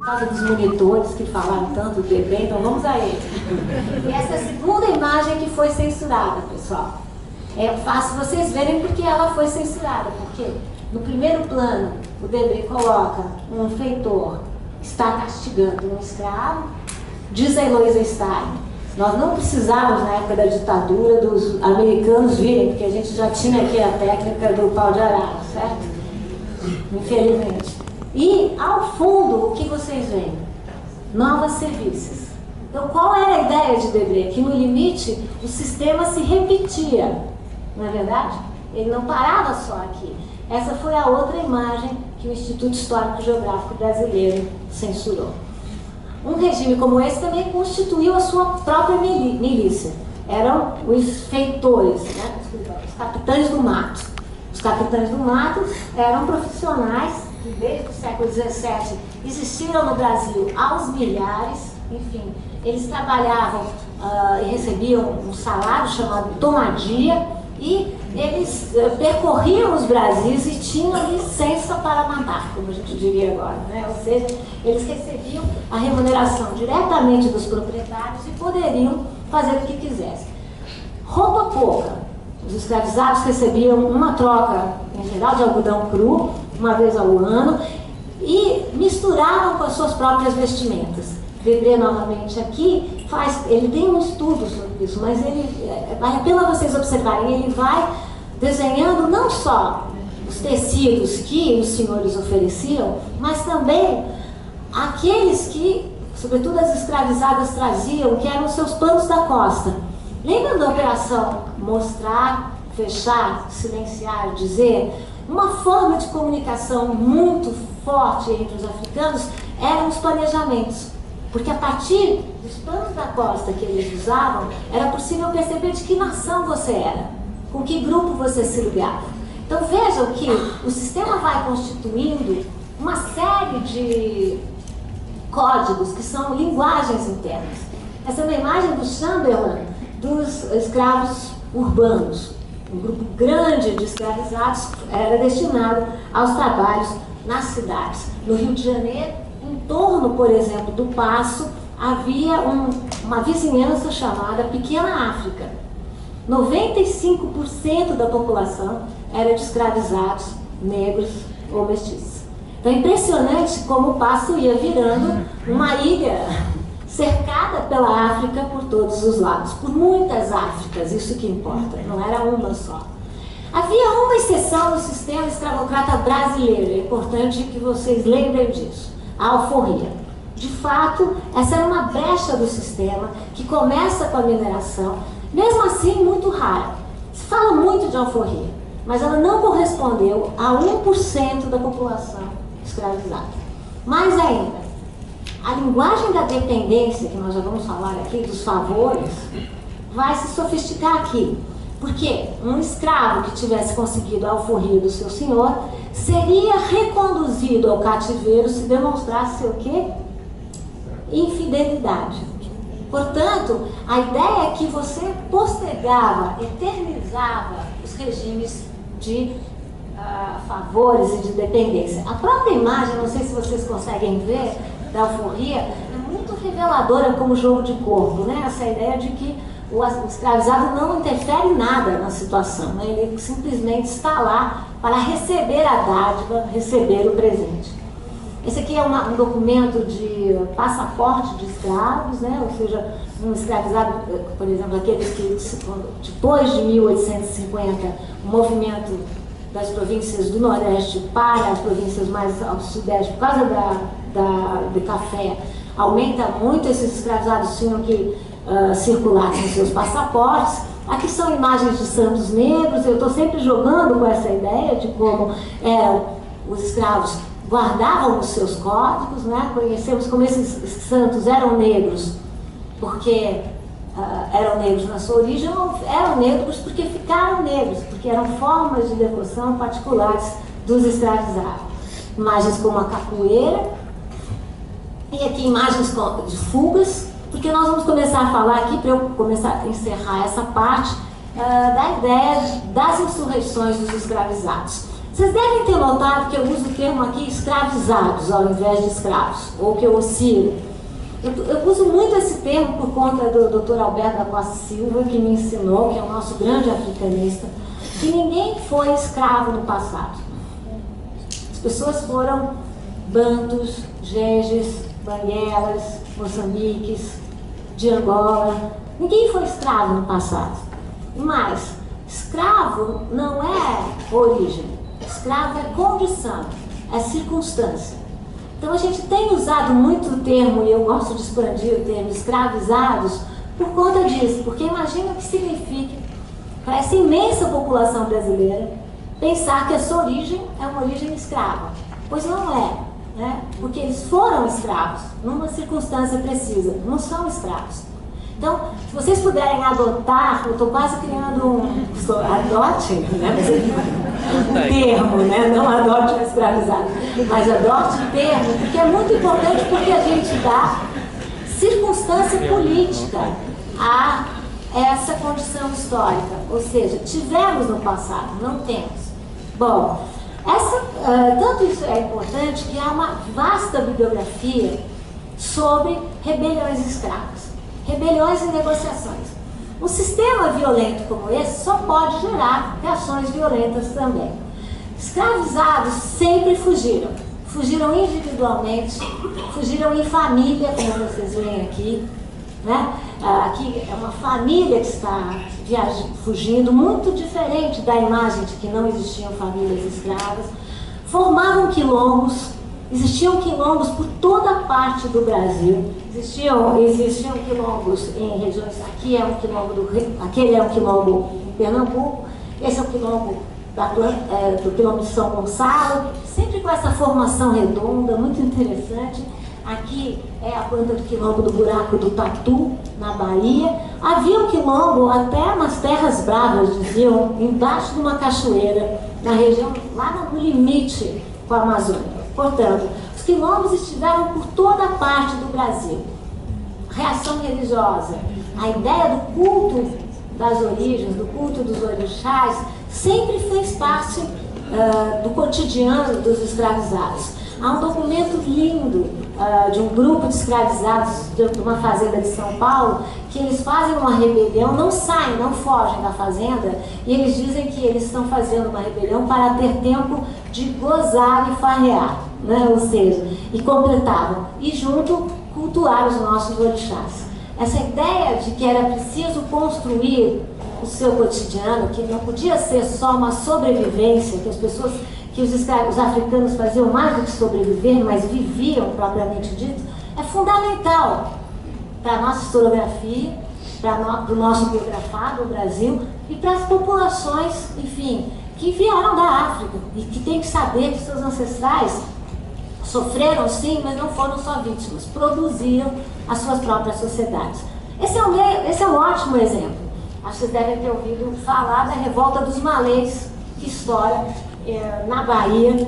Por causa dos monitores que falaram tanto do Debré, então vamos a ele. E essa é a segunda imagem que foi censurada, pessoal. É fácil vocês verem porque ela foi censurada, porque no primeiro plano o Debré coloca um feitor que está castigando um escravo. Diz a Heloísa Stein, nós não precisávamos na época da ditadura dos americanos virem, porque a gente já tinha aqui a técnica do pau de arara, certo? Infelizmente. E ao fundo, o que vocês veem? Novas serviços. Então, qual era a ideia de Debré? Que no limite o sistema se repetia, não é verdade? Ele não parava só aqui. Essa foi a outra imagem que o Instituto Histórico Geográfico Brasileiro censurou. Um regime como esse também constituiu a sua própria milícia. Eram os feitores, né? Os capitães do mato. Os capitães do mato eram profissionais que desde o século XVII existiram no Brasil aos milhares. Enfim, eles trabalhavam e recebiam um salário chamado tomadia, e eles percorriam os Brasis e tinham licença para matar, como a gente diria agora, né? Ou seja, eles recebiam a remuneração diretamente dos proprietários e poderiam fazer o que quisessem. Roupa pouca. Os escravizados recebiam uma troca, em geral, de algodão cru, uma vez ao ano, e misturavam com as suas próprias vestimentas. Debré, novamente aqui, ele tem um estudo sobre isso, mas vale a pena vocês observarem, ele vai desenhando não só os tecidos que os senhores ofereciam, mas também aqueles que, sobretudo as escravizadas, traziam, que eram os seus panos da costa. Lembra da operação mostrar, fechar, silenciar, dizer? Uma forma de comunicação muito forte entre os africanos eram os planejamentos. Porque a partir dos panos da costa que eles usavam, era possível perceber de que nação você era, com que grupo você se ligava. Então vejam que o sistema vai constituindo uma série de códigos que são linguagens internas. Essa é uma imagem do Chamberlain dos escravos urbanos. Um grupo grande de escravizados era destinado aos trabalhos nas cidades. No Rio de Janeiro, em torno, por exemplo, do Paço, havia uma vizinhança chamada Pequena África. 95% da população era de escravizados negros ou mestiços. Então é impressionante como o Paço ia virando uma ilha cercada pela África por todos os lados, por muitas Áfricas, isso que importa, não era uma só. Havia uma exceção no sistema escravocrata brasileiro, é importante que vocês lembrem disso. A alforria. De fato, essa era uma brecha do sistema que começa com a mineração, mesmo assim muito rara. Se fala muito de alforria, mas ela não correspondeu a 1% da população escravizada. Mais ainda, a linguagem da dependência, que nós já vamos falar aqui, dos favores, vai se sofisticar aqui. Porque um escravo que tivesse conseguido a alforria do seu senhor seria reconduzido ao cativeiro se demonstrasse o quê? Infidelidade. Portanto, a ideia é que você postergava, eternizava os regimes de favores e de dependência. A própria imagem, não sei se vocês conseguem ver, da alforria, é muito reveladora como jogo de corpo, né? Essa ideia de que o escravizado não interfere em nada na situação, né? Ele simplesmente está lá para receber a dádiva, receber o presente. Esse aqui é um documento de passaporte de escravos, né? Ou seja, um escravizado, por exemplo, aqueles que depois de 1850, o movimento das províncias do Nordeste para as províncias mais ao Sudeste, por causa do café, aumenta muito. Esses escravizados tinham que circular com seus passaportes. Aqui são imagens de santos negros. Eu estou sempre jogando com essa ideia de como os escravos guardavam os seus códigos, né? Conhecemos como esses santos eram negros porque eram negros na sua origem, ou eram negros porque ficaram negros, porque eram formas de devoção particulares dos escravizados. Imagens como a capoeira, e aqui imagens de fugas, porque nós vamos começar a falar aqui, para eu começar a encerrar essa parte, da ideia das insurreições dos escravizados. Vocês devem ter notado que eu uso o termo aqui escravizados ao invés de escravos, ou que eu oscilo. Eu uso muito esse termo por conta do Dr. Alberto da Costa Silva, que me ensinou, que é o nosso grande africanista, que ninguém foi escravo no passado. As pessoas foram bantus, jejes, banguelas, moçambiques, de Angola. Ninguém foi escravo no passado. Mas escravo não é origem. Escravo é condição, é circunstância. Então a gente tem usado muito o termo, e eu gosto de expandir o termo, escravizados, por conta disso. Porque imagina o que significa para essa imensa população brasileira pensar que a sua origem é uma origem escrava. Pois não é, né? Porque eles foram escravos numa circunstância precisa, não são escravos. Então, se vocês puderem adotar, eu estou quase criando um... Adote, né? Um termo, né? Não adote o escravizado, mas adote o termo, porque é muito importante, porque a gente dá circunstância política a essa condição histórica. Ou seja, tivemos no passado, não temos. Bom, tanto isso é importante que há uma vasta bibliografia sobre rebeliões escravas, rebeliões e negociações. Um sistema violento como esse só pode gerar reações violentas também. Escravizados sempre fugiram. Fugiram individualmente, fugiram em família, como vocês veem aqui. Né? Aqui é uma família que está fugindo, muito diferente da imagem de que não existiam famílias escravas. Formavam quilombos, existiam quilombos por toda a parte do Brasil. Existiam quilombos em regiões, aqui é um quilombo do Rio, aquele é um quilombo em Pernambuco, esse é o quilombo do quilombo de São Gonçalo, sempre com essa formação redonda, muito interessante. Aqui é a planta do quilombo do Buraco do Tatu, na Bahia. Havia um quilombo até nas terras bravas, diziam, embaixo de uma cachoeira, na região, lá no limite com a Amazônia. Portanto, os quilombos estiveram por toda a parte do Brasil. Reação religiosa, a ideia do culto das origens, do culto dos orixás, sempre fez parte do cotidiano dos escravizados. Há um documento lindo de um grupo de escravizados de uma fazenda de São Paulo, que eles fazem uma rebelião, não saem, não fogem da fazenda, e eles dizem que eles estão fazendo uma rebelião para ter tempo de gozar e farrear, né? Ou seja, e completavam, e junto cultuar os nossos orixás. Essa ideia de que era preciso construir o seu cotidiano, que não podia ser só uma sobrevivência, que as pessoas, que os africanos faziam mais do que sobreviver, mas viviam propriamente dito, é fundamental para a nossa historiografia, para o nosso biografado, o Brasil, e para as populações, enfim, que vieram da África e que têm que saber que seus ancestrais sofreram sim, mas não foram só vítimas, produziram as suas próprias sociedades. Esse é um ótimo exemplo. Acho que vocês devem ter ouvido falar da revolta dos malês, que estoura na Bahia.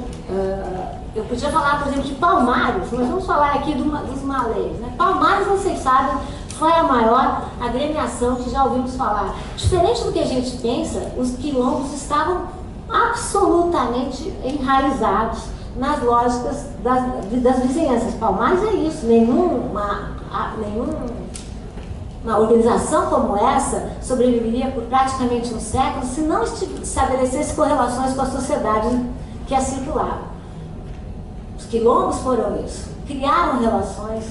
Eu podia falar, por exemplo, de Palmares, mas vamos falar aqui dos malês. Né? Palmares, vocês sabem, foi a maior agremiação que já ouvimos falar. Diferente do que a gente pensa, os quilombos estavam absolutamente enraizados nas lógicas das vizinhanças. Palmares é isso, nenhuma organização como essa sobreviveria por praticamente um século se não estabelecesse correlações com a sociedade que a circulava. Os quilombos foram isso, criaram relações,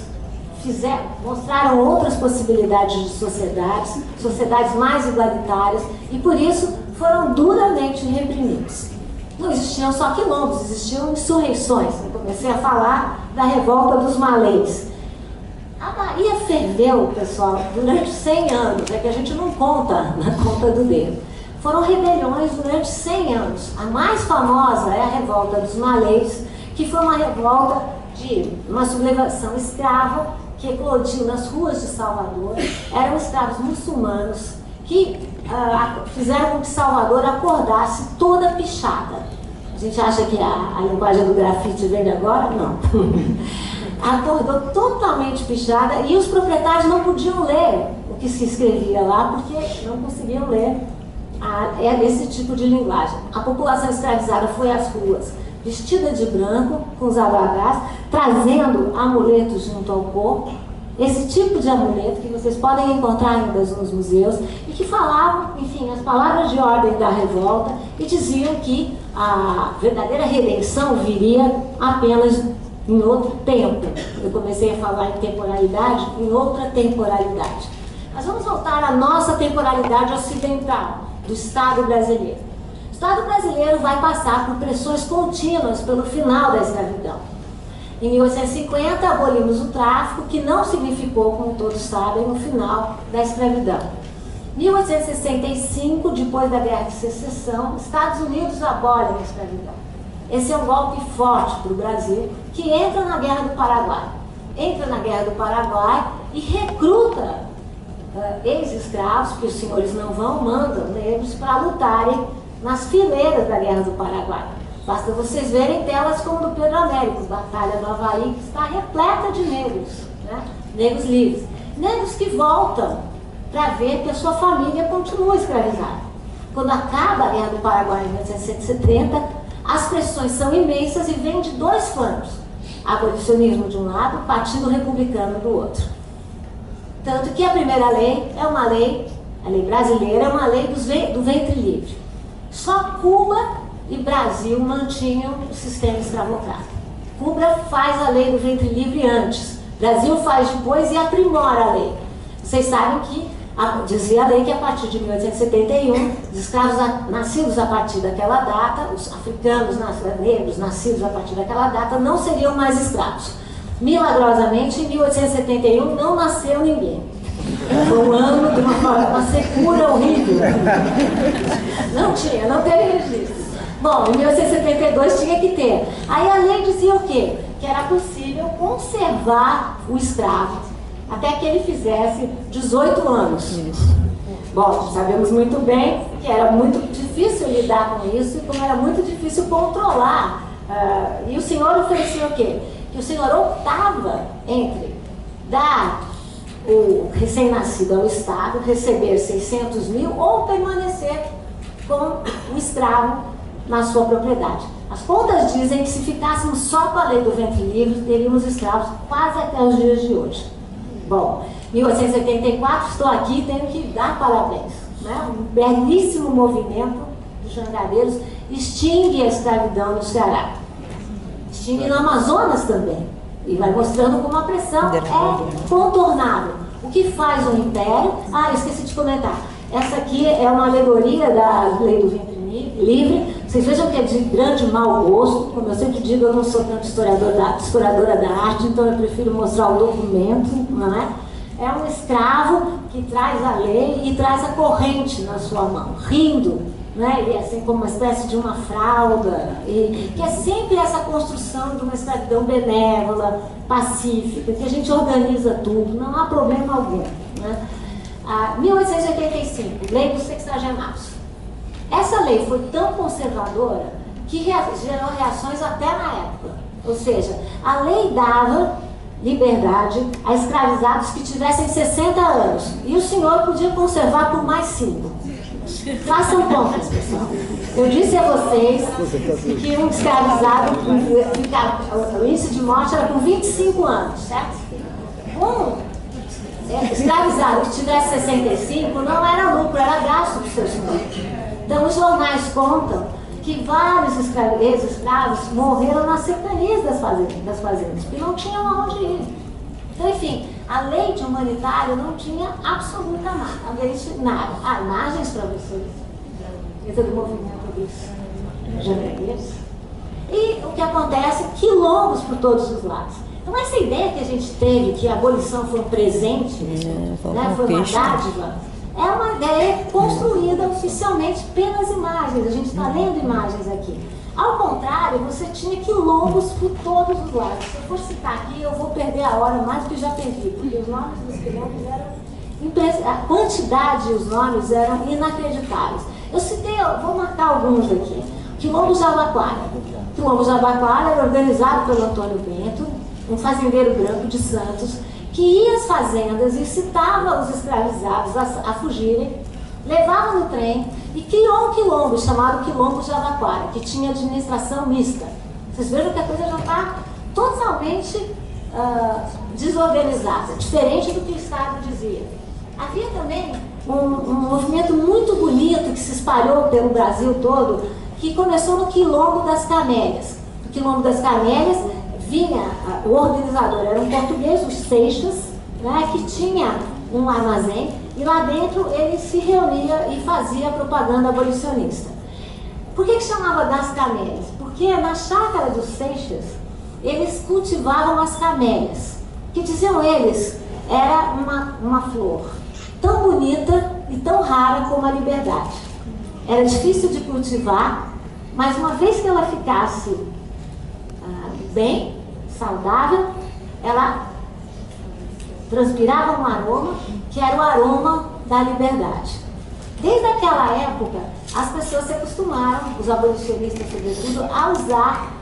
mostraram outras possibilidades de sociedades mais igualitárias, e por isso foram duramente reprimidos. Não existiam só quilombos, existiam insurreições. Eu comecei a falar da revolta dos malês. A Bahia ferveu, pessoal, durante 100 anos, é que a gente não conta na conta do dedo. Foram rebeliões durante 100 anos. A mais famosa é a revolta dos malês, que foi uma revolta de uma sublevação escrava que eclodiu nas ruas de Salvador. Eram escravos muçulmanos que fizeram com que Salvador acordasse toda pichada. A gente acha que a linguagem do grafite vem de agora? Não. Acordou totalmente pichada e os proprietários não podiam ler o que se escrevia lá porque não conseguiam ler é desse tipo de linguagem. A população escravizada foi às ruas, vestida de branco, com os abadás, trazendo amuletos junto ao corpo, esse tipo de amuleto que vocês podem encontrar ainda nos museus, e que falavam, enfim, as palavras de ordem da revolta, e diziam que a verdadeira redenção viria apenas em outro tempo. Eu comecei a falar em temporalidade, em outra temporalidade. Mas vamos voltar à nossa temporalidade ocidental, do Estado brasileiro. O Estado brasileiro vai passar por pressões contínuas pelo final da escravidão. Em 1850, abolimos o tráfico, que não significou, como todos sabem, o final da escravidão. Em 1865, depois da Guerra de Secessão, Estados Unidos abolem a escravidão. Esse é um golpe forte para o Brasil, que entra na Guerra do Paraguai. Entra na Guerra do Paraguai e recruta ex-escravos, que os senhores não vão, mandam negros para lutarem nas fileiras da Guerra do Paraguai. Basta vocês verem telas como do Pedro Américo, Batalha do Havaí, que está repleta de negros, né? Negros livres. Negros que voltam para ver que a sua família continua escravizada. Quando acaba a Guerra do Paraguai em 1870, as pressões são imensas e vêm de dois flancos. Abolicionismo de um lado, Partido Republicano do outro. Tanto que a primeira lei é uma lei, a lei brasileira é uma lei do ventre livre. Só Cuba e Brasil mantinham o sistema escravocrata. Cuba faz a lei do ventre livre antes, Brasil faz depois e aprimora a lei. Vocês sabem que dizia a lei que a partir de 1871, os escravos nascidos a partir daquela data, os africanos negros nascidos a partir daquela data, não seriam mais escravos. Milagrosamente, em 1871 não nasceu ninguém. Foi um ano de uma secura horrível. Não teve registro. Bom, em 1872 tinha que ter. Aí a lei dizia o quê? Que era possível conservar o escravo até que ele fizesse 18 anos. Bom, sabemos muito bem que era muito difícil lidar com isso e como era muito difícil controlar. E o senhor oferecia o quê? Que o senhor optava entre dar o recém-nascido ao Estado, receber 600 mil ou permanecer com o escravo na sua propriedade. As contas dizem que se ficássemos só com a lei do ventre livre, teríamos escravos quase até os dias de hoje. Bom, em 1884 estou aqui e tenho que dar parabéns, né? Um belíssimo movimento dos jangadeiros extingue a escravidão no Ceará. Extingue no Amazonas também. E vai mostrando como a pressão é contornável. O que faz o império? Esqueci de comentar. Essa aqui é uma alegoria da lei do ventre livre. Vocês vejam que é de grande mau gosto. Como eu sempre digo, eu não sou tanto historiadora da arte, então eu prefiro mostrar o documento, não é? É um escravo que traz a lei e traz a corrente na sua mão, rindo, né? E assim como uma espécie de uma fralda, e que é sempre essa construção de uma escravidão benévola, pacífica, que a gente organiza tudo, não há problema algum, né? 1885, Lei dos Sexagenários. Essa lei foi tão conservadora que gerou reações até na época. Ou seja, a lei dava liberdade a escravizados que tivessem 60 anos. E o senhor podia conservar por mais 5. Façam contas, pessoal. Eu disse a vocês que um escravizado, o índice de morte era com 25 anos, certo? Escravizado que tivesse 65 não era lucro, era gasto do seu senhor. Então os jornais contam que vários ex-escravos morreram nas cercanias das fazendas, porque não tinham aonde ir. Então, enfim, a lei de humanitário não tinha absolutamente nada. Há imagens para vocês, dentro do movimento dos jangadeiros. E o que acontece? Quilombos por todos os lados. Então, essa ideia que a gente teve, que a abolição foi um presente, né, foi uma dádiva, é uma ideia construída oficialmente pelas imagens. A gente está lendo imagens aqui. Ao contrário, você tinha quilombos por todos os lados. Se eu for citar aqui, eu vou perder a hora mais do que já perdi, porque os nomes dos quilombos eram... A quantidade e os nomes eram inacreditáveis. Eu vou marcar alguns aqui. Quilombo Jabaquara. Quilombo Jabaquara era organizado pelo Antônio Bento, um fazendeiro branco de Santos, que ia às fazendas e incitava os escravizados a fugirem levava no trem e criou um quilombo chamado Quilombo de Araraquara, que tinha administração mista. Vocês vejam que a coisa já está totalmente desorganizada, diferente do que o Estado dizia. Havia também um movimento muito bonito que se espalhou pelo Brasil todo, que começou no Quilombo das Camélias. No Quilombo das Camélias vinha, o organizador era um português, os Seixas, né, que tinha um armazém, e lá dentro ele se reunia e fazia propaganda abolicionista. Por que chamava das camélias? Porque na chácara dos Seixas eles cultivavam as camélias, que diziam eles, era uma flor tão bonita e tão rara como a liberdade. Era difícil de cultivar, mas uma vez que ela ficasse bem, saudável, ela transpirava um aroma que era o aroma da liberdade. Desde aquela época, as pessoas se acostumaram, os abolicionistas sobretudo, a usar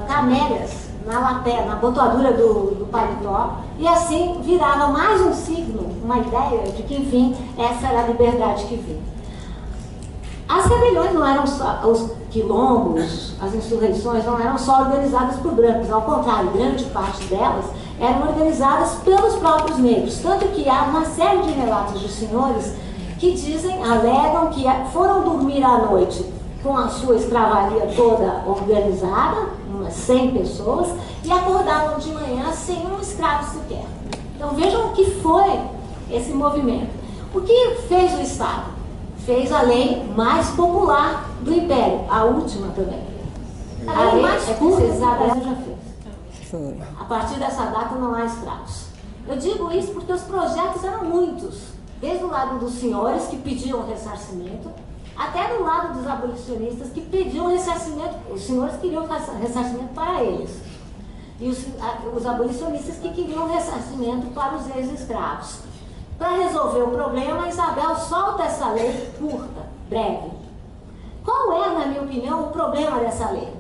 camélias na lapela, na botoadura do paletó, e assim virava mais um signo, uma ideia de que, enfim, essa era a liberdade que vinha. As rebeliões não eram só, os quilombos, as insurreições não eram só organizadas por brancos, ao contrário, grande parte delas eram organizadas pelos próprios negros, tanto que há uma série de relatos de senhores que dizem, alegam que foram dormir à noite com a sua escravaria toda organizada, umas 100 pessoas, e acordavam de manhã sem um escravo sequer. Então vejam o que foi esse movimento. O que fez o Estado? Fez a lei mais popular do Império, a última também. A lei mais curta que o Brasil já fez. A partir dessa data não há escravos. Eu digo isso porque os projetos eram muitos, desde o lado dos senhores que pediam ressarcimento, até do lado dos abolicionistas que pediam ressarcimento. Os senhores queriam ressarcimento para eles. E os abolicionistas que queriam ressarcimento para os ex-escravos. Para resolver o problema, Isabel solta essa lei curta, breve. Qual é, na minha opinião, o problema dessa lei?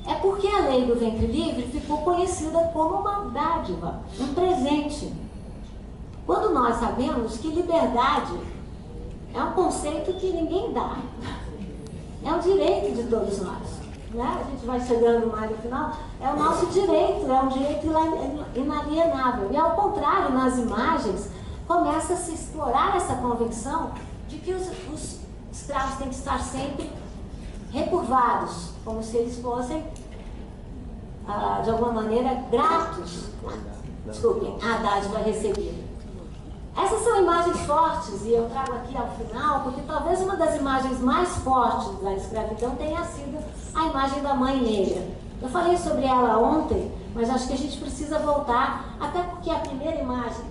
É porque a lei do ventre livre ficou conhecida como uma dádiva, um presente. Quando nós sabemos que liberdade é um conceito que ninguém dá, é um direito de todos nós. Né? A gente vai chegando mais no final, é o nosso direito, é um direito inalienável. E ao contrário, nas imagens, começa a se explorar essa convenção de que os escravos têm que estar sempre recurvados, como se eles fossem, de alguma maneira, gratos, desculpem, à dádiva recebida. Essas são imagens fortes, e eu trago aqui ao final, porque talvez uma das imagens mais fortes da escravidão tenha sido a imagem da mãe negra. Eu falei sobre ela ontem, mas acho que a gente precisa voltar, até porque a primeira imagem...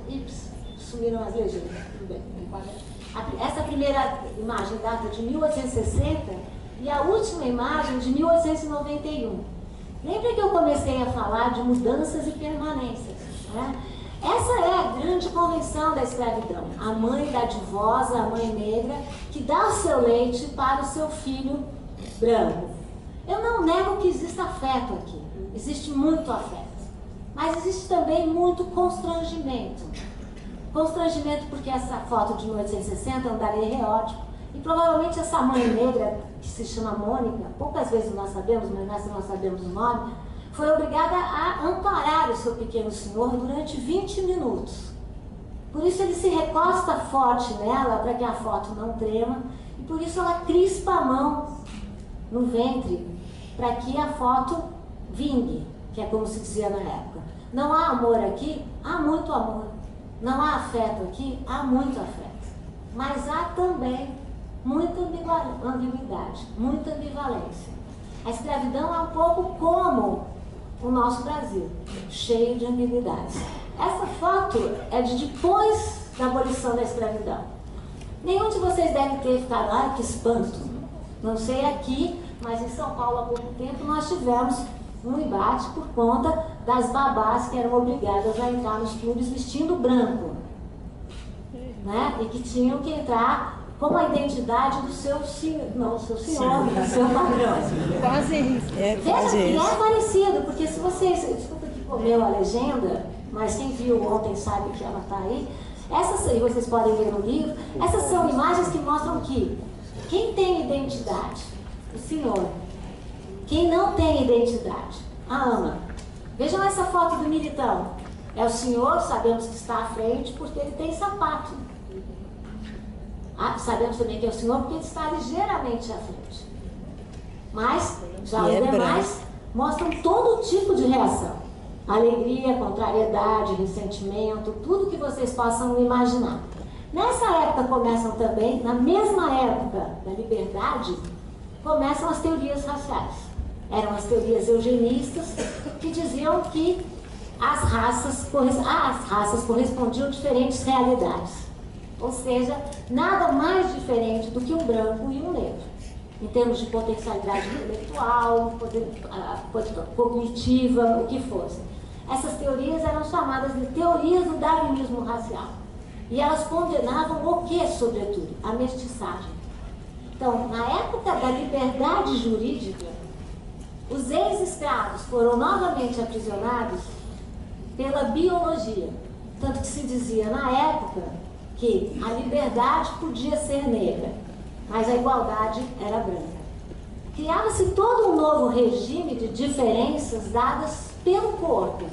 sumiram as legendas, tudo bem. Essa primeira imagem data de 1860 e a última imagem de 1891. Lembra que eu comecei a falar de mudanças e permanências, né? Essa é a grande convenção da escravidão. A mãe dadivosa, a mãe negra, que dá o seu leite para o seu filho branco. Eu não nego que exista afeto aqui. Existe muito afeto. Mas existe também muito constrangimento. Constrangimento porque essa foto de 1860 é um daguerreótipo e provavelmente essa mãe negra, que se chama Mônica, poucas vezes nós sabemos, mas nessa nós sabemos o nome, foi obrigada a amparar o seu pequeno senhor durante 20 minutos. Por isso ele se recosta forte nela para que a foto não trema e por isso ela crispa a mão no ventre para que a foto vingue, que é como se dizia na época. Não há amor aqui? Há muito amor. Não há afeto aqui? Há muito afeto. Mas há também muita ambiguidade, muita ambivalência. A escravidão é um pouco como o nosso Brasil, cheio de ambiguidades. Essa foto é de depois da abolição da escravidão. Nenhum de vocês deve ter ficado, ai que espanto. Não sei aqui, mas em São Paulo há pouco tempo nós tivemos um embate por conta das babás que eram obrigadas a entrar nos clubes vestindo branco, né? E que tinham que entrar com a identidade do seu senhor, não, do seu senhor, do seu padrão. Quase isso. Veja que é parecido, porque se vocês, desculpa que comeu a legenda, mas quem viu ontem sabe que ela está aí, Essas aí vocês podem ver no livro. Essas são imagens que mostram que quem tem identidade, o Senhor. Quem não tem identidade, a Ama. Vejam essa foto do militão. É o Senhor, sabemos que está à frente porque ele tem sapato. Sabemos também que é o Senhor porque ele está ligeiramente à frente. Mas já os demais mostram todo tipo de reação. Alegria, contrariedade, ressentimento, tudo que vocês possam imaginar. Nessa época começam também, na mesma época da liberdade, começam as teorias raciais. Eram as teorias eugenistas que diziam que as raças correspondiam a diferentes realidades. Ou seja, nada mais diferente do que um branco e um negro. Em termos de potencialidade intelectual, cognitiva, o que fosse. Essas teorias eram chamadas de teorias do darwinismo racial. E elas condenavam o que, sobretudo? A mestiçagem. Então, na época da liberdade jurídica, os ex-escravos foram novamente aprisionados pela biologia. Tanto que se dizia na época que a liberdade podia ser negra, mas a igualdade era branca. Criava-se todo um novo regime de diferenças dadas pelo corpo,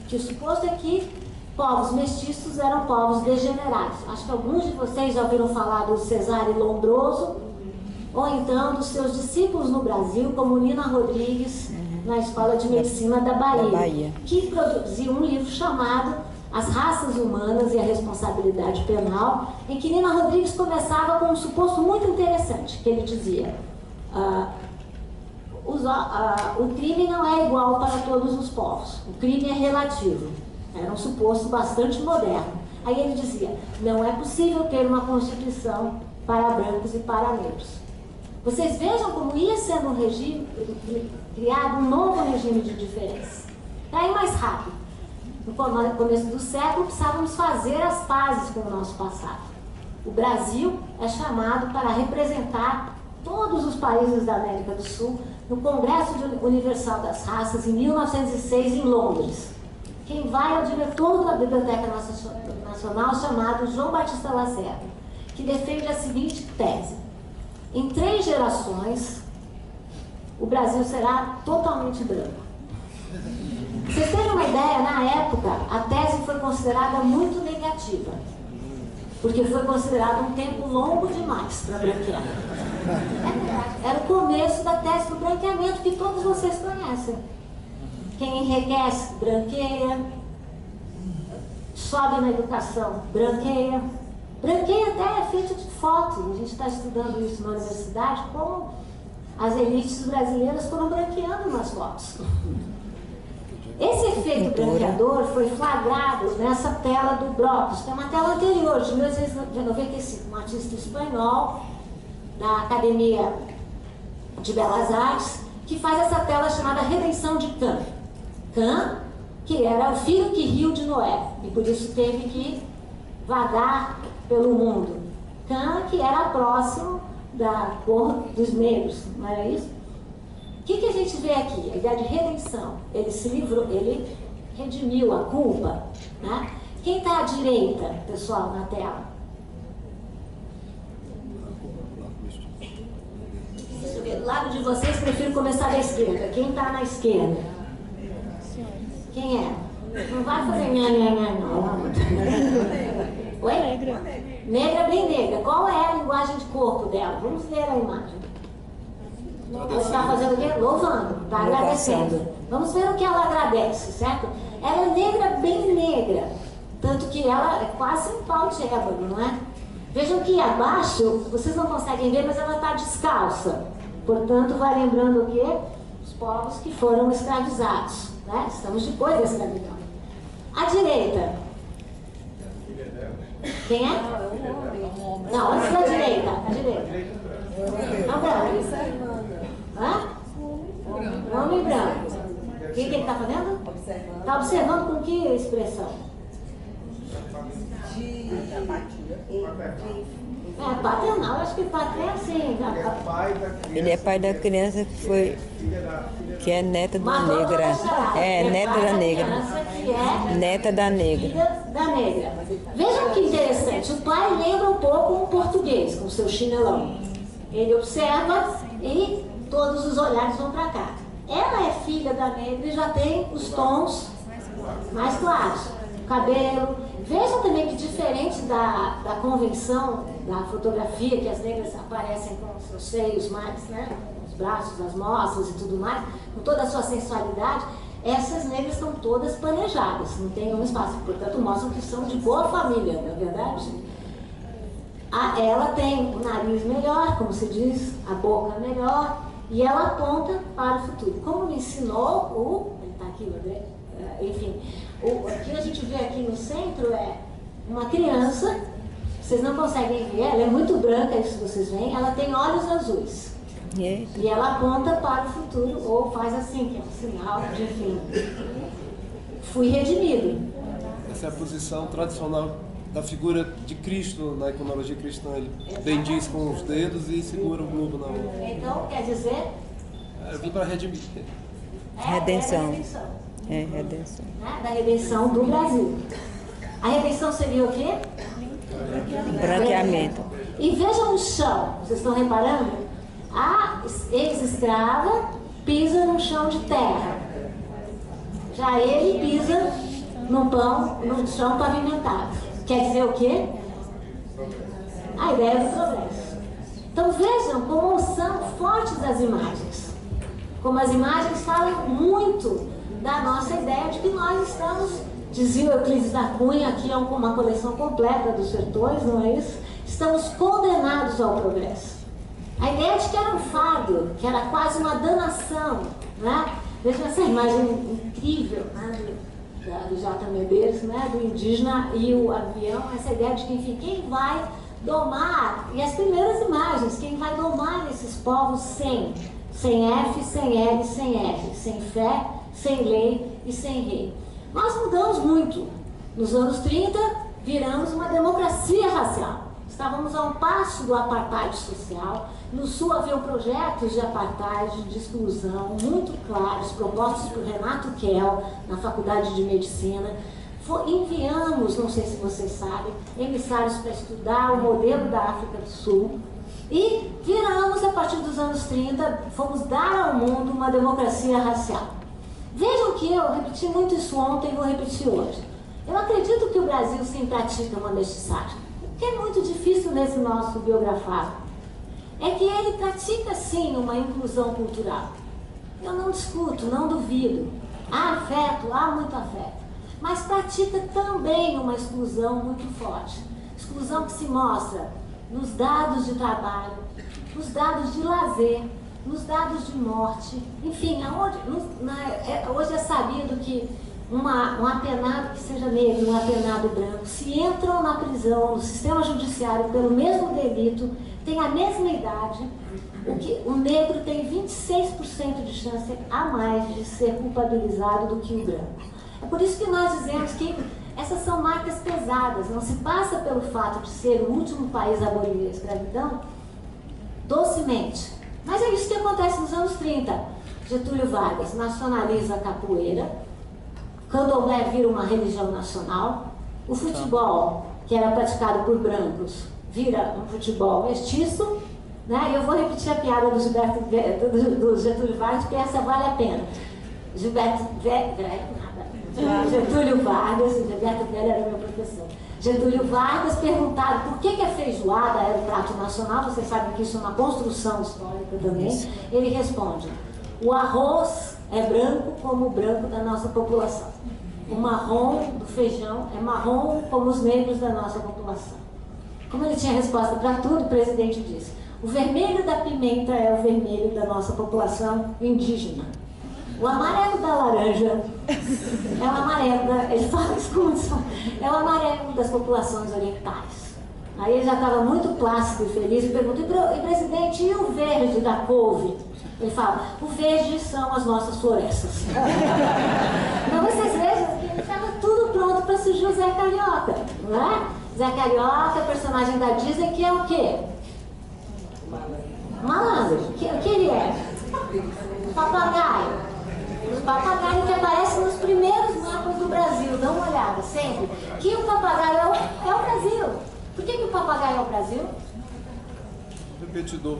que o suposto é que povos mestiços eram povos degenerados. Acho que alguns de vocês já ouviram falar do Cesare Lombroso, ou então dos seus discípulos no Brasil, como Nina Rodrigues, na Escola de Medicina da Bahia, que produziu um livro chamado As Raças Humanas e a Responsabilidade Penal, em que Nina Rodrigues começava com um suposto muito interessante, que ele dizia: o crime não é igual para todos os povos, o crime é relativo. Era um suposto bastante moderno. Aí ele dizia: não é possível ter uma Constituição para brancos e para negros. Vocês vejam como ia sendo um regime, criado um novo regime de diferença. Para ir mais rápido, no começo do século precisávamos fazer as pazes com o nosso passado. O Brasil é chamado para representar todos os países da América do Sul no Congresso Universal das Raças em 1906 em Londres. Quem vai é o diretor da Biblioteca Nacional chamado João Batista Lacerda, que defende a seguinte tese: em 3 gerações o Brasil será totalmente branco. Pra vocês terem uma ideia, na época a tese foi considerada muito negativa, porque foi considerado um tempo longo demais para branquear. Era o começo da tese do branqueamento que todos vocês conhecem. Quem enriquece, branqueia. Sobe na educação, branqueia. Branqueia até é feito de foto. A gente está estudando isso na universidade, como as elites brasileiras foram branqueando nas fotos. Esse efeito branqueador foi flagrado nessa tela do Brocos, que é uma tela anterior, de 1995, um artista espanhol da Academia de Belas Artes, que faz essa tela chamada Redenção de Cã. Cã, que era o filho que riu de Noé, e por isso teve que vagar pelo mundo. Cã, que era próximo da cor dos negros, não era isso? O que a gente vê aqui? A ideia de redenção. Ele se livrou, ele redimiu a culpa, né? Quem está à direita, pessoal, na tela? Deixa eu ver, do lado de vocês, prefiro começar da esquerda. Quem está na esquerda? Quem é? Não vai fazer não. Oi? Negra. Negra, bem negra. Qual é a linguagem de corpo dela? Vamos ver a imagem. Ela está fazendo o quê? Louvando, está agradecendo. Vamos ver o que ela agradece, certo? Ela é negra, bem negra. Tanto que ela é quase um pau de ébano, não é? Vejam que abaixo, vocês não conseguem ver, mas ela está descalça. Portanto, vai lembrando o quê? Os povos que foram escravizados, né? Estamos depois da escravidão. À direita. Quem é? Não, antes da direita. À direita. Não, branco. Hã? Homem branco. O que ele está fazendo? Está observando com que expressão? Paternal, acho que está até assim. Ele é pai da criança que é neta da negra. É, neta da negra. Neta da negra. da negra. Vejam que interessante, o pai lembra um pouco um português, com seu chinelão. Ele observa e todos os olhares vão para cá. Ela é filha da negra e já tem os tons mais claros. Cabelo. Vejam também que diferente da convenção da fotografia, que as negras aparecem com os seus seios mais, né, os braços, as mostras e tudo mais, com toda a sua sensualidade, essas negras estão todas planejadas, não tem um espaço, portanto mostram que são de boa família, não é verdade? Ela tem o nariz melhor, como se diz, a boca melhor, e ela aponta para o futuro. Como me ensinou ele está aqui, André, enfim, o que a gente vê aqui no centro é uma criança, vocês não conseguem ver, ela é muito branca, isso vocês veem, ela tem olhos azuis. E ela aponta para o futuro, ou faz assim, que é um sinal de, enfim, fui redimido. Essa é a posição tradicional da figura de Cristo na iconologia cristã. Ele bendiz com os dedos e segura o globo na mão. Então, quer dizer... Eu vim para redimir. Redenção. É, redenção. Né? Da redenção do Brasil. A redenção seria o quê? Branqueamento. E vejam o chão, vocês estão reparando? A ex-escrava pisa no chão de terra. Já ele pisa no chão pavimentado. Quer dizer o quê? A ideia do progresso. Então vejam como são fortes as imagens. Como as imagens falam muito da nossa ideia de que nós estamos, dizia o Euclides da Cunha, aqui é uma coleção completa dos sertões, não é isso? Estamos condenados ao progresso. A ideia de que era um fardo, que era quase uma danação, né? Vejam essa imagem incrível, né? Do J. Medeiros, né? Do indígena e o avião, essa ideia de que, enfim, quem vai domar, e as primeiras imagens, quem vai domar esses povos sem F, sem L, sem R, sem fé, sem lei e sem rei. Nós mudamos muito. Nos anos 30, viramos uma democracia racial. Estávamos a um passo do apartheid social. No Sul haviam projetos de apartheid, de exclusão, muito claros, propostos por Renato Kell, na Faculdade de Medicina. Enviamos, não sei se vocês sabem, emissários para estudar o modelo da África do Sul. E viramos, a partir dos anos 30, fomos dar ao mundo uma democracia racial. Vejam que eu repeti muito isso ontem e vou repetir hoje. Eu acredito que o Brasil sim pratica uma mestiçagem. O que é muito difícil nesse nosso biografado é que ele pratica sim uma inclusão cultural. Eu não discuto, não duvido. Há afeto, há muito afeto. Mas pratica também uma exclusão muito forte. Exclusão que se mostra nos dados de trabalho, nos dados de lazer, nos dados de morte. Enfim, hoje é sabido que um apenado que seja negro, um apenado branco, se entram na prisão, no sistema judiciário, pelo mesmo delito, tem a mesma idade, o negro tem 26% de chance a mais de ser culpabilizado do que o branco. É por isso que nós dizemos que essas são marcas pesadas, não se passa pelo fato de ser o último país a abolir a escravidão docemente. Mas é isso que acontece nos anos 30. Getúlio Vargas nacionaliza a capoeira, candomblé vira uma religião nacional, o futebol, que era praticado por brancos, vira um futebol mestiço, né? E eu vou repetir a piada do Getúlio Vargas, porque essa vale a pena. Getúlio Vargas, Gilberto Velho era meu professor. Getúlio Vargas perguntado por que a feijoada era o prato nacional, vocês sabem que isso é uma construção histórica também. Ele responde: o arroz é branco como o branco da nossa população. O marrom do feijão é marrom como os negros da nossa população. Como ele tinha resposta para tudo, o presidente disse: o vermelho da pimenta é o vermelho da nossa população indígena. O amarelo da laranja é o amarelo, ele fala isso como é o amarelo das populações orientais. Aí ele já estava muito plácido e feliz e pergunta: e presidente, e o verde da couve? Ele fala: o verde são as nossas florestas. Então vocês vejam que ele estava tudo pronto para surgir o Zé Carioca, não é? Zé Carioca, personagem da Disney, que é o quê? Malandro. O que ele é? Papagaio. Os papagaios que aparecem nos primeiros mapas do Brasil, dá uma olhada, sempre. que o papagaio é o Brasil. Por que o papagaio é o Brasil? Repetidor.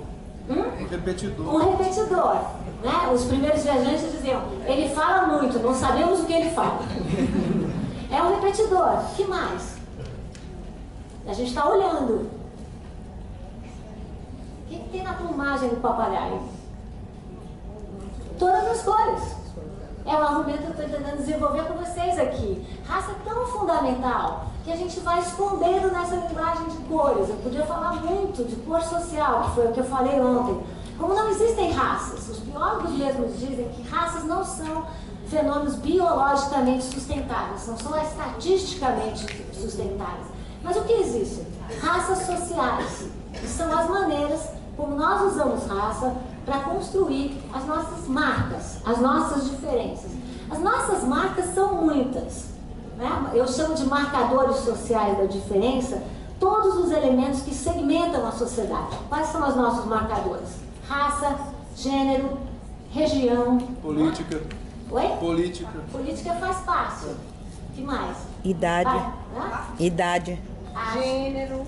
Um repetidor. Né? Os primeiros viajantes diziam, ele fala muito, não sabemos o que ele fala. É um repetidor. O que mais? A gente está olhando. O que tem na plumagem do papagaio? Todas as cores. É o argumento que eu estou tentando desenvolver com vocês aqui. Raça é tão fundamental que a gente vai escondendo nessa linguagem de cores. Eu podia falar muito de cor social, que foi o que eu falei ontem. Como não existem raças, os biólogos mesmos dizem que raças não são fenômenos biologicamente sustentáveis, não são estatisticamente sustentáveis. Mas o que existe? Raças sociais, que são as maneiras como nós usamos raça para construir as nossas marcas, as nossas diferenças. As nossas marcas são muitas, né? Eu chamo de marcadores sociais da diferença todos os elementos que segmentam a sociedade. Quais são os nossos marcadores? Raça, gênero, região. Política. Né? Oi? Política. Política faz parte. O que mais? Idade. Idade. Gênero.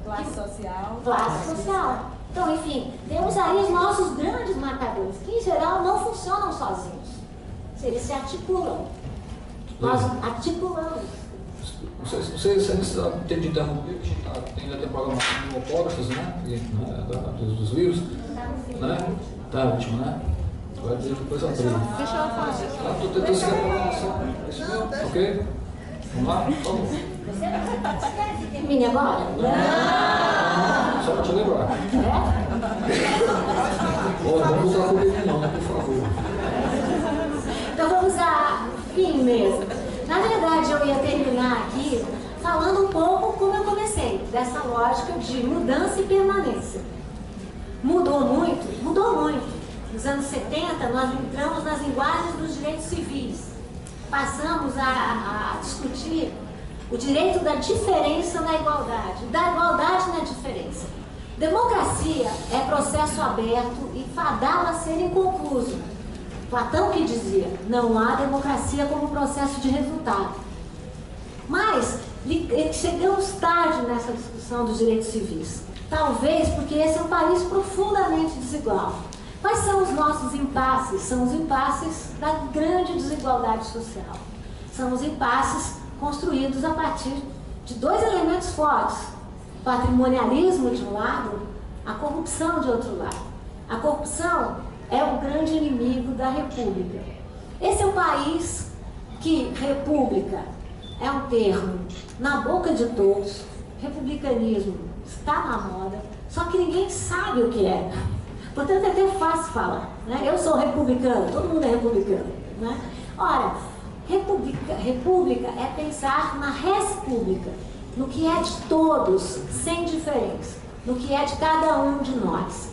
Classe social. Classe social. Então, enfim, temos aí os nossos grandes marcadores, que em geral não funcionam sozinhos. Eles se articulam. Nós articulamos. Vocês necessitam ter de interromper, que ainda tem programação de hipócritas, né? Dos livros. Né? Tá ótimo, né? Vai dizer depois a briga. Deixa eu falar. Estou tentando seguir a programação. É isso mesmo? Ok? Vamos lá? Por favor. Você quer que termine agora? Só para te lembrar. Não usar comigo não, por favor. Então vamos a fim mesmo. Na verdade, eu ia terminar aqui falando um pouco como eu comecei, dessa lógica de mudança e permanência. Mudou muito? Mudou muito. Nos anos 70, nós entramos nas linguagens dos direitos civis. Passamos a discutir o direito da diferença na igualdade, da igualdade na diferença. Democracia é processo aberto e fadado a ser inconcluso. Platão que dizia, não há democracia como processo de resultado. Mas chegamos tarde nessa discussão dos direitos civis. Talvez porque esse é um país profundamente desigual. Quais são os nossos impasses? São os impasses da grande desigualdade social. São os impasses construídos a partir de dois elementos fortes. O patrimonialismo de um lado, a corrupção de outro lado. A corrupção é o grande inimigo da república. Esse é um país que república é um termo na boca de todos, republicanismo está na moda, só que ninguém sabe o que é. Portanto, é até fácil falar. Né? Eu sou republicano, todo mundo é republicano. Né? Ora, república é pensar na res pública, no que é de todos, sem diferença, no que é de cada um de nós.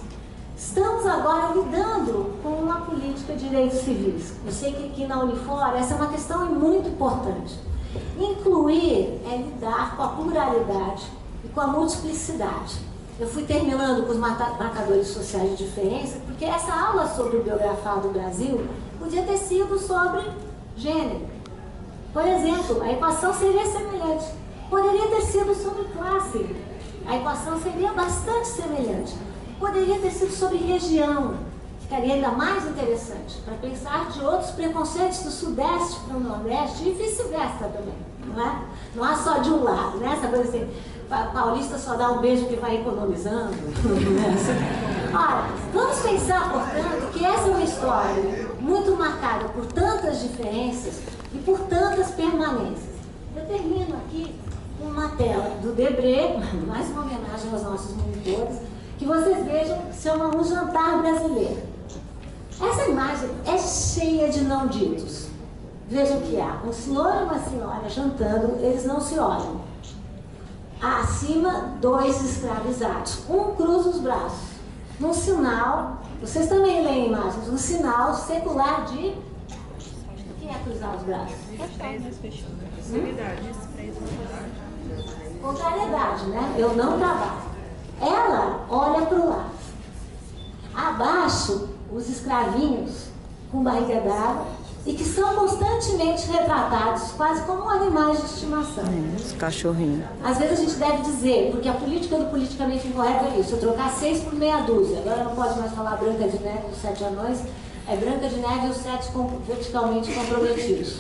Estamos agora lidando com uma política de direitos civis. Eu sei que aqui na Unifor essa é uma questão muito importante. Incluir é lidar com a pluralidade e com a multiplicidade. Eu fui terminando com os marcadores sociais de diferença, porque essa aula sobre o biografar do Brasil podia ter sido sobre gênero. Por exemplo, a equação seria semelhante. Poderia ter sido sobre classe. A equação seria bastante semelhante. Poderia ter sido sobre região. Ficaria ainda mais interessante, para pensar de outros preconceitos do Sudeste para o Nordeste e vice-versa também. Não é? Não há só de um lado, né? Essa coisa assim, paulista só dá um beijo que vai economizando. Ora, vamos pensar, portanto, que essa é uma história muito marcada por tantas diferenças e por tantas permanências. Eu termino aqui com uma tela do Debré, mais uma homenagem aos nossos monitores, que vocês vejam, que se chama Um Jantar Brasileiro. Essa imagem é cheia de não ditos. Vejam que há um senhor e uma senhora jantando, eles não se olham. Acima, dois escravizados. Um cruza os braços. Num sinal, vocês também leem imagens, um sinal secular de... O que é cruzar os braços? Contrariedade, né? Eu não trabalho. Ela olha para o lado. Abaixo, os escravinhos, com barriga d'água, e que são constantemente retratados quase como animais de estimação. Os cachorrinhos. Às vezes a gente deve dizer, porque a política do politicamente incorreto é isso, eu trocar 6 por meia dúzia. Agora não pode mais falar Branca de Neve e os 7 anões, é Branca de Neve e os 7 verticalmente comprometidos.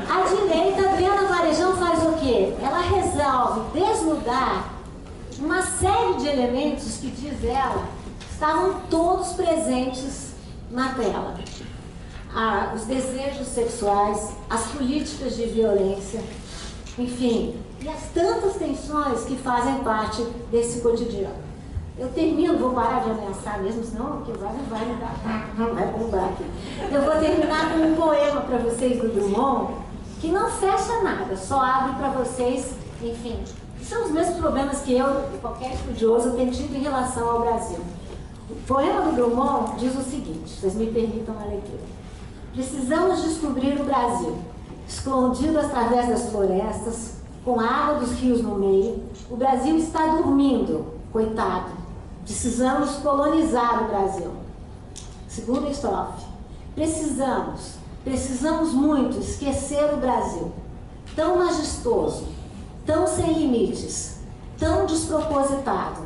A direita, Adriana Varejão, faz o quê? Ela resolve desnudar uma série de elementos que, diz ela, estavam todos presentes na tela. Os desejos sexuais, as políticas de violência, enfim, e as tantas tensões que fazem parte desse cotidiano. Eu termino, vou parar de ameaçar mesmo, senão que vai me dar, vai bombar aqui. Eu vou terminar com um poema para vocês do Drummond, que não fecha nada, só abre para vocês, enfim, são os mesmos problemas que eu e qualquer estudioso tem tido em relação ao Brasil. O poema do Drummond diz o seguinte, vocês me permitam a leitura. Precisamos descobrir o Brasil, escondido através das florestas, com a água dos rios no meio. O Brasil está dormindo, coitado. Precisamos colonizar o Brasil. Segunda estrofe. Precisamos muito esquecer o Brasil, tão majestoso, tão sem limites, tão despropositado.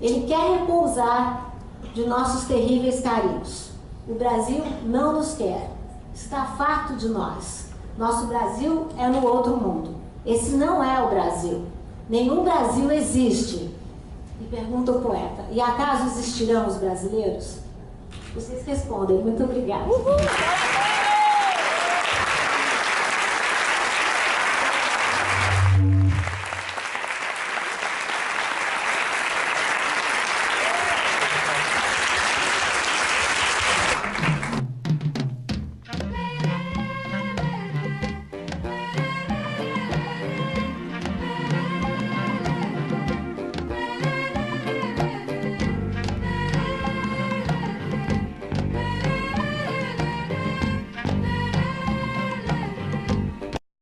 Ele quer repousar de nossos terríveis carinhos. O Brasil não nos quer, está farto de nós. Nosso Brasil é no outro mundo. Esse não é o Brasil. Nenhum Brasil existe. E pergunta o poeta, e acaso existirão os brasileiros? Vocês respondem. Muito obrigada.